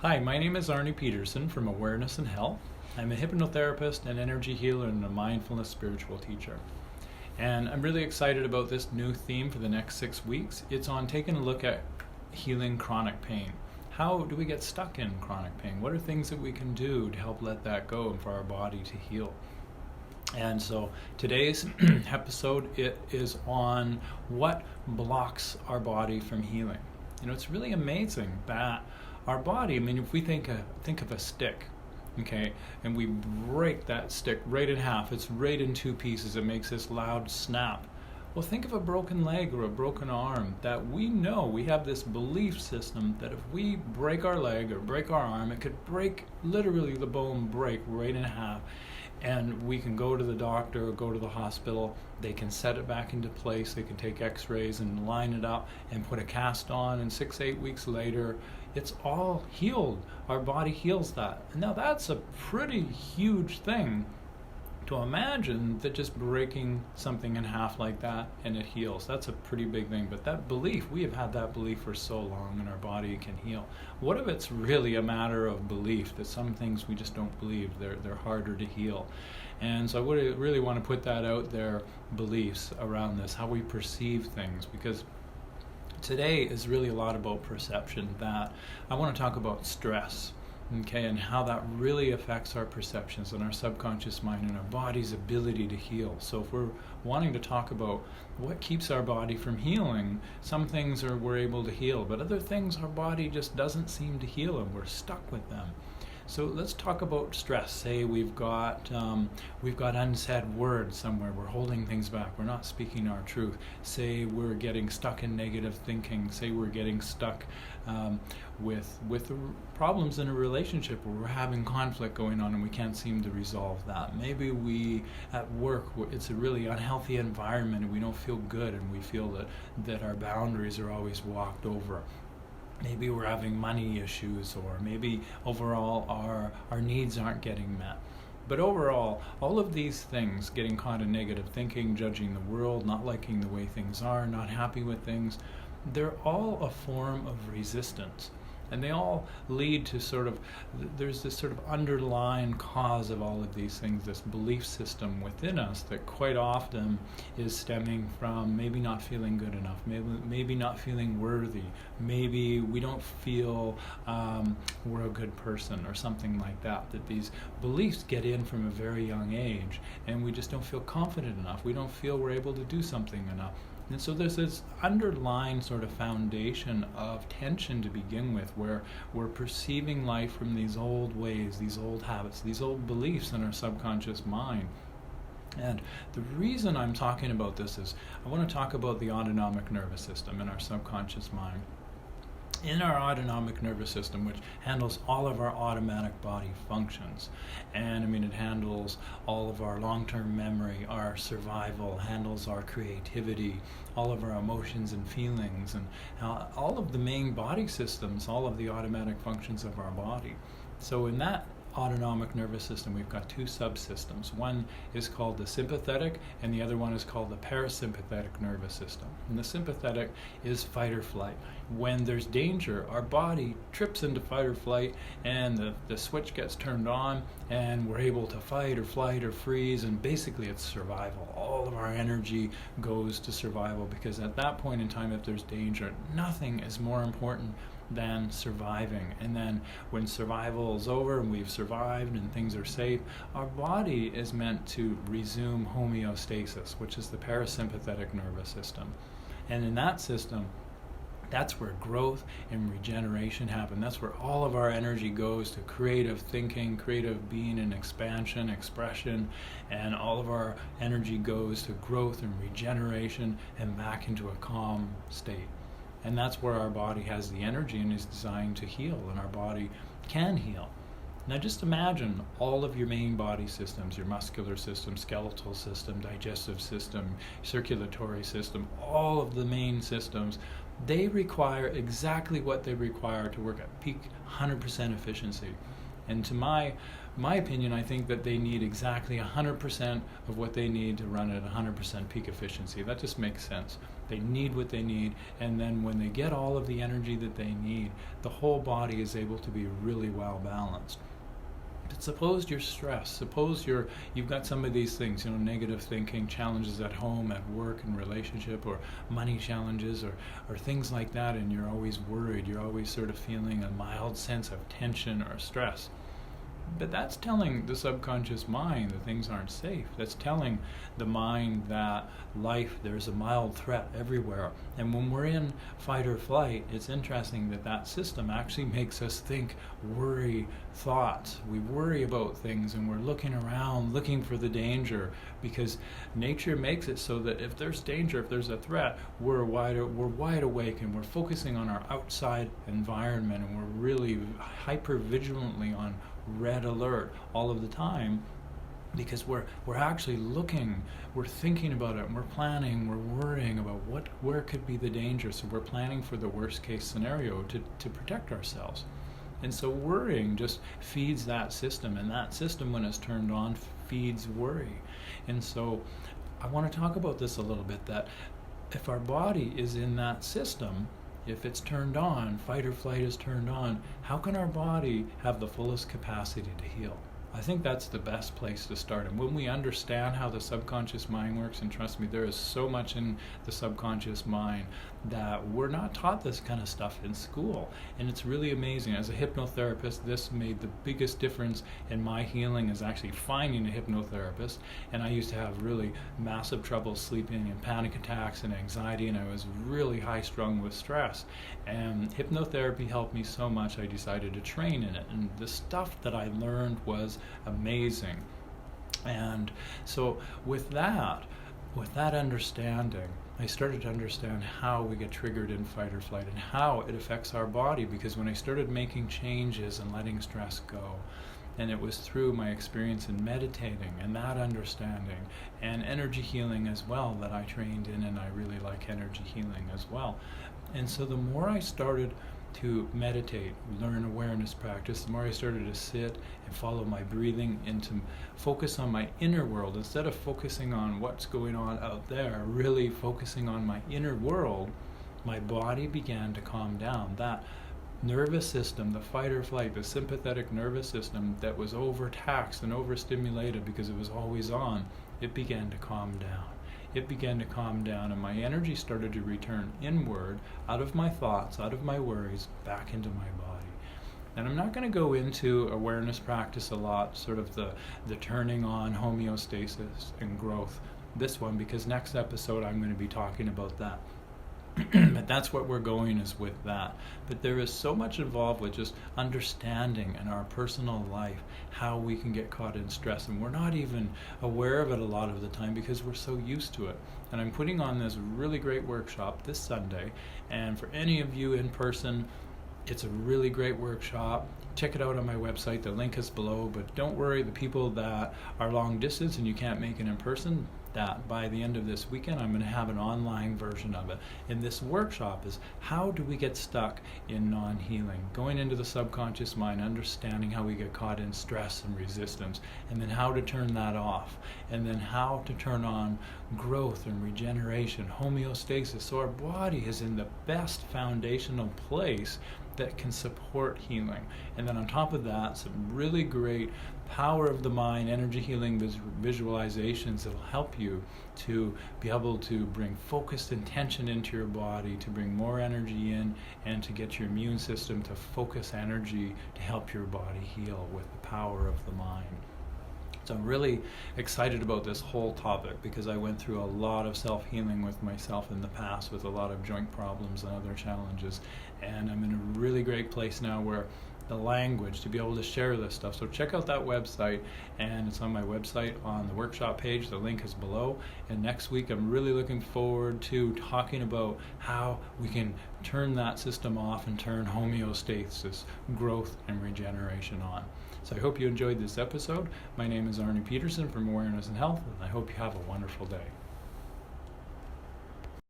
Hi, my name is Arne Pedersen from Awareness and Health. I'm a hypnotherapist, an energy healer, and a mindfulness spiritual teacher. And I'm really excited about this new theme for the next 6 weeks. It's on taking a look at healing chronic pain. How do we get stuck in chronic pain? What are things that we can do to help let that go and for our body to heal? And so today's episode, it is on what blocks our body from healing. You know, it's really amazing that our body, if we think of a stick, okay, and we break that stick right in half, it's right in two pieces, it makes this loud snap. Well, think of a broken leg or a broken arm, that we know, we have this belief system that if we break our leg or break our arm, it could break, literally the bone break right in half. And we can go to the doctor or go to the hospital, they can set it back into place, they can take x-rays and line it up and put a cast on, and 6-8 weeks later, it's all healed. Our body heals that. And now that's a pretty huge thing to imagine, that just breaking something in half like that and it heals. That's a pretty big thing. But that belief, we have had that belief for so long, and our body can heal. What if it's really a matter of belief, that some things we just don't believe, they're harder to heal? And so I would really want to put that out there, beliefs around this, how we perceive things, because today is really a lot about perception. That I want to talk about stress, okay, and how that really affects our perceptions and our subconscious mind and our body's ability to heal. So if we're wanting to talk about what keeps our body from healing, some things we're able to heal, but other things our body just doesn't seem to heal, and we're stuck with them. So let's talk about stress. Say we've got unsaid words somewhere. We're holding things back. We're not speaking our truth. Say we're getting stuck in negative thinking. Say we're getting stuck with problems in a relationship where we're having conflict going on and we can't seem to resolve that. Maybe we at work, it's a really unhealthy environment and we don't feel good, and we feel that our boundaries are always walked over. Maybe we're having money issues, or maybe overall our needs aren't getting met. But overall, all of these things, getting caught in negative thinking, judging the world, not liking the way things are, not happy with things, they're all a form of resistance. And they all lead to there's this sort of underlying cause of all of these things, this belief system within us that quite often is stemming from maybe not feeling good enough, maybe not feeling worthy, maybe we don't feel we're a good person or something like that. That these beliefs get in from a very young age, and we just don't feel confident enough. We don't feel we're able to do something enough. And so there's this underlying sort of foundation of tension to begin with, where we're perceiving life from these old ways, these old habits, these old beliefs in our subconscious mind. And the reason I'm talking about this is I want to talk about the autonomic nervous system in our subconscious mind. In our autonomic nervous system, which handles all of our automatic body functions, and it handles all of our long-term memory, our survival, handles our creativity, all of our emotions and feelings, and all of the main body systems, all of the automatic functions of our body. So in that autonomic nervous system, we've got two subsystems. One is called the sympathetic, and the other one is called the parasympathetic nervous system. And the sympathetic is fight or flight. When there's danger, our body trips into fight or flight, and the switch gets turned on, and we're able to fight or flight or freeze, and basically it's survival. All of our energy goes to survival, because at that point in time, if there's danger, nothing is more important than surviving. And then when survival is over and we've survived and things are safe, our body is meant to resume homeostasis, which is the parasympathetic nervous system. And in that system, that's where growth and regeneration happen. That's where all of our energy goes to creative thinking, creative being and expansion, expression, and all of our energy goes to growth and regeneration and back into a calm state. And that's where our body has the energy and is designed to heal, and our body can heal. Now just imagine all of your main body systems, your muscular system, skeletal system, digestive system, circulatory system, all of the main systems, they require exactly what they require to work at peak 100% efficiency. And to my opinion, I think that they need exactly 100% of what they need to run at 100% peak efficiency. That just makes sense. They need what they need, and then when they get all of the energy that they need, the whole body is able to be really well balanced. But suppose you're stressed. Suppose you've got some of these things, negative thinking, challenges at home, at work, and relationship, or money challenges, or things like that, and you're always worried. You're always sort of feeling a mild sense of tension or stress. But that's telling the subconscious mind that things aren't safe. That's telling the mind that there's a mild threat everywhere. And when we're in fight or flight, it's interesting that system actually makes us think worry thoughts. We worry about things, and we're looking around, looking for the danger, because nature makes it so that if there's danger, if there's a threat, we're wide awake, and we're focusing on our outside environment, and we're really hyper vigilantly on red alert all of the time, because we're actually looking, we're thinking about it, and we're planning, we're worrying about where could be the danger. So we're planning for the worst case scenario to protect ourselves. And so worrying just feeds that system, and that system, when it's turned on, feeds worry. And so I want to talk about this a little bit, that if our body is in that system, if it's turned on, fight or flight is turned on, how can our body have the fullest capacity to heal? I think that's the best place to start. And when we understand how the subconscious mind works, and trust me, there is so much in the subconscious mind that we're not taught this kind of stuff in school. And it's really amazing. As a hypnotherapist, this made the biggest difference in my healing, is actually finding a hypnotherapist. And I used to have really massive trouble sleeping, and panic attacks and anxiety, and I was really high strung with stress. And hypnotherapy helped me so much, I decided to train in it. And the stuff that I learned was amazing. And so with that understanding, I started to understand how we get triggered in fight or flight, and how it affects our body. Because when I started making changes and letting stress go, and it was through my experience in meditating and that understanding, and energy healing as well that I trained in, and I really like energy healing as well. And so the more I started to meditate, learn awareness practice, the more I started to sit and follow my breathing, and to focus on my inner world instead of focusing on what's going on out there, really focusing on my inner world, my body began to calm down. That nervous system, the fight or flight, the sympathetic nervous system that was overtaxed and overstimulated because it was always on, it began to calm down. It began to calm down, and my energy started to return inward, out of my thoughts, out of my worries, back into my body. And I'm not going to go into awareness practice a lot, sort of the turning on homeostasis and growth, this one, because next episode I'm going to be talking about that. But that's what we're going, is with that. But there is so much involved with just understanding in our personal life how we can get caught in stress, and we're not even aware of it a lot of the time because we're so used to it. And I'm putting on this really great workshop this Sunday, and for any of you in person, it's a really great workshop. Check it out on my website. The link is below. But don't worry, the people that are long distance and you can't make it in person, that by the end of this weekend I'm going to have an online version of it. And this workshop is how do we get stuck in non-healing, going into the subconscious mind, understanding how we get caught in stress and resistance, and then how to turn that off, and then how to turn on growth and regeneration, homeostasis, so our body is in the best foundational place that can support healing. And then on top of that, some really great power of the mind, energy healing visualizations that'll help you to be able to bring focused intention into your body, to bring more energy in, and to get your immune system to focus energy to help your body heal with the power of the mind. So I'm really excited about this whole topic because I went through a lot of self-healing with myself in the past, with a lot of joint problems and other challenges, and I'm in a really great place now where the language to be able to share this stuff. So check out that website, and it's on my website on the workshop page. The link is below. And next week I'm really looking forward to talking about how we can turn that system off and turn homeostasis, growth, and regeneration on. So I hope you enjoyed this episode. My name is Arne Pedersen from Awareness and Health, and I hope you have a wonderful day.